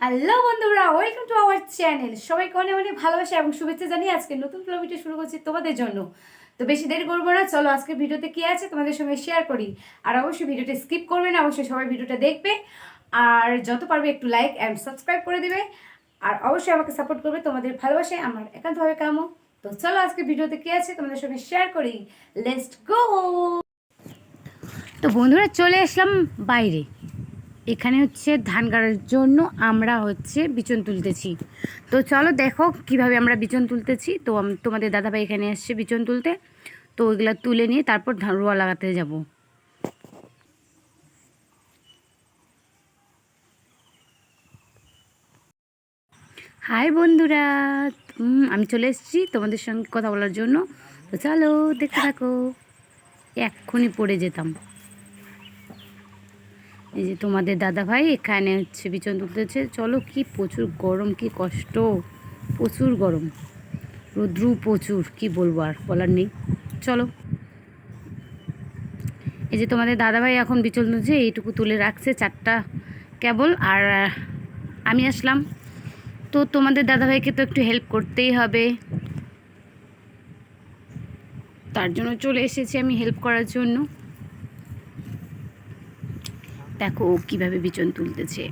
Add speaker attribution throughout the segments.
Speaker 1: Hello বন্ধুরা, welcome to our channel. সবাইকে অনেক অনেক ভালোবাসা এবং শুভেচ্ছা জানিয়ে আজকে নতুন ভিডিও শুরু করছি তোমাদের জন্য। তো বেশি দেরি করবো না, চলো আজকে ভিডিওতে কি আছে তোমাদের সঙ্গে শেয়ার করি। আর অবশ্যই ভিডিওটা স্কিপ করবে না, অবশ্যই সবাই ভিডিওটা দেখবে আর যত পারবে একটু লাইক অ্যান্ড সাবস্ক্রাইব করে দেবে। আর অবশ্যই আমাকে সাপোর্ট করবে, তোমাদের ভালোবাসায় আমার একান্তভাবে কামো। তো চলো আজকে ভিডিওতে কি আছে তোমাদের সঙ্গে শেয়ার করি, লেটস গো। তো বন্ধুরা চলে আসলাম বাইরে। এখানে হচ্ছে ধান গাড়ার জন্য আমরা হচ্ছে বিচন তুলতেছি। তো চলো দেখো কিভাবে আমরা বিচন তুলতেছি। তো তোমাদের দাদাভাই এখানে এসছে বিচন তুলতে। তো ওইগুলা তুলে নিয়ে তারপর ধান রোয়া লাগাতে যাব। হাই বন্ধুরা, আমি চলে এসেছি তোমাদের সঙ্গে কথা বলার জন্য। তো চলো দেখতে থাকো। এক্ষুনি পড়ে যেতাম। এই যে তোমাদের দাদাভাই এখানে হচ্ছে বিচন তুলতেছে। চলো, কি প্রচুর গরম, কি কষ্ট, প্রচুর গরম, রৌদ্রু প্রচুর, কি বলবো আর বলার নেই। চলো, এই যে তোমাদের দাদাভাই এখন বিচল তুলছে, এইটুকু তুলে রাখছে চারটা কেবল। আর আমি আসলাম। তো তোমাদের দাদাভাইকে তো একটু হেল্প করতেই হবে, তার জন্য চলে এসেছি আমি হেল্প করার জন্য। দেখো ও কীভাবে বিচন তুলতেছে।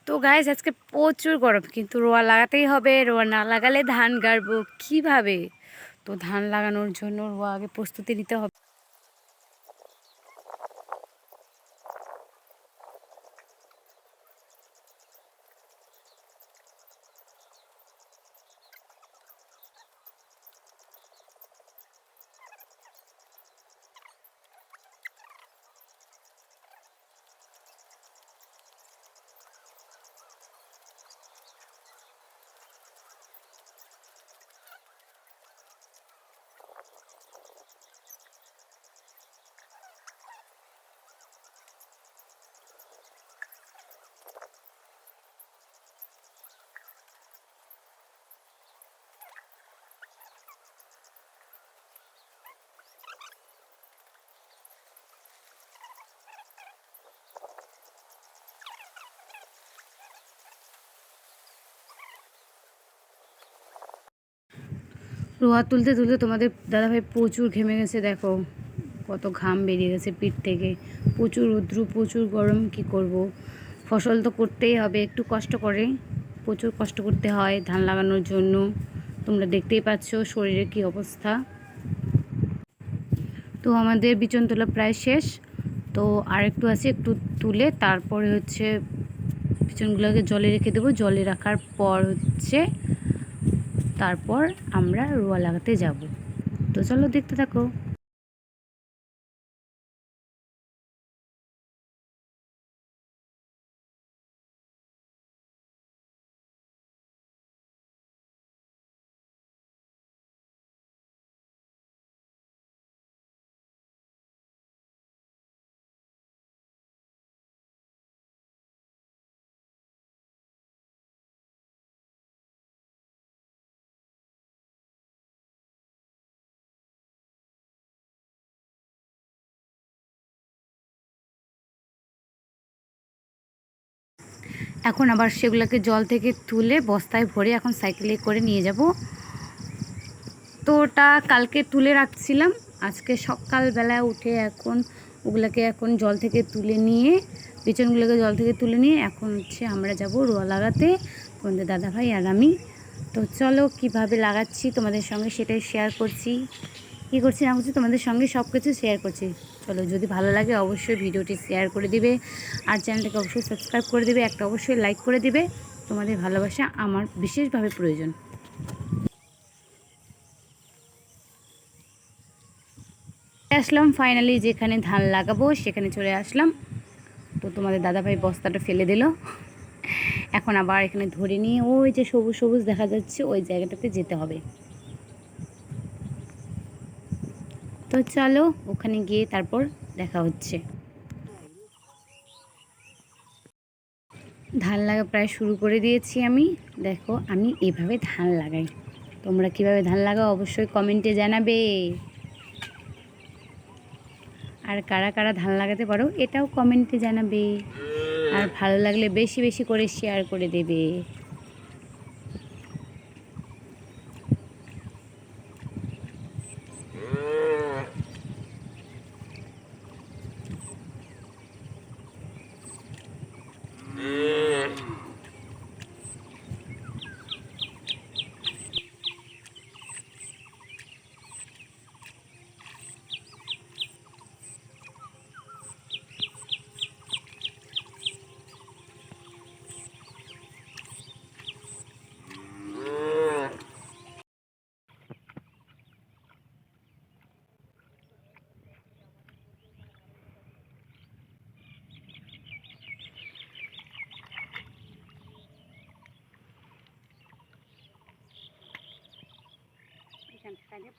Speaker 1: তো গাইস আজকে প্রচুর গরম, কিন্তু রোয়া লাগাতেই হবে। রোয়া না লাগালে ধান গাড়বো কিভাবে? তো ধান লাগানোর জন্য রোয়া আগে প্রস্তুতি নিতে হবে। রোয়া তুলতে তুলতে তোমাদের দাদাভাই প্রচুর ঘেমে গেছে। দেখো কত ঘাম বেরিয়ে গেছে পিঠ থেকে। প্রচুর রৌদ্র, প্রচুর গরম, কি করব। ফসল তো করতেই হবে, একটু কষ্ট করে, প্রচুর কষ্ট করতে হয় ধান লাগানোর জন্য। তোমরা দেখতেই পাচ্ছ শরীরের কি অবস্থা। তো আমাদের বিচন তোলা প্রায় শেষ। তো আর একটু আছে, একটু তুলে তারপরে হচ্ছে বিচনগুলোকে জলে রেখে দেবো। জলে রাখার পর হচ্ছে তারপর আমরা রোয়া লাগাতে যাব। তো চলো দেখতে থাকো। এখন আবার সেগুলোকে জল থেকে তুলে বস্তায় ভরে এখন সাইকেলে করে নিয়ে যাব। তো ওটা কালকে তুলে রাখছিলাম, আজকে সকালবেলায় উঠে এখন ওগুলোকে এখন জল থেকে তুলে নিয়ে, বিচনগুলোকে জল থেকে তুলে নিয়ে এখন হচ্ছে আমরা যাব রোয়া লাগাতে, তোমাদের দাদাভাই আর আমি। তো চলো কিভাবে লাগাচ্ছি তোমাদের সঙ্গে সেটাই শেয়ার করছি, কী করছি না করছি তোমাদের সঙ্গে সব কিছু শেয়ার করছি। চলো, যদি ভালো লাগে অবশ্যই ভিডিওটি শেয়ার করে দিবে আর চ্যানেলটাকে অবশ্যই সাবস্ক্রাইব করে দিবে, একটা অবশ্যই লাইক করে দিবে। তোমাদের ভালোবাসা আমার বিশেষভাবে প্রয়োজন। আসলাম ফাইনালি, যেখানে ধান লাগাবো সেখানে চলে আসলাম। তো তোমাদের দাদাভাই বস্তাটা ফেলে দিল। এখন আবার এখানে ধরে নিয়ে ওই যে সবুজ সবুজ দেখা যাচ্ছে ওই জায়গাটাতে যেতে হবে। তো চলো ওখানে গিয়ে তারপর দেখা হচ্ছে। ধান লাগা প্রায় শুরু করে দিয়েছি আমি। দেখো আমি এভাবে ধান লাগাই, তোমরা কিভাবে ধান লাগাও অবশ্যই কমেন্টে জানাবে। আর কারা কারা ধান লাগাতে পারো এটাও কমেন্টে জানাবে। আর ভালো লাগলে বেশি বেশি করে শেয়ার করে দেবে। এখান থেকে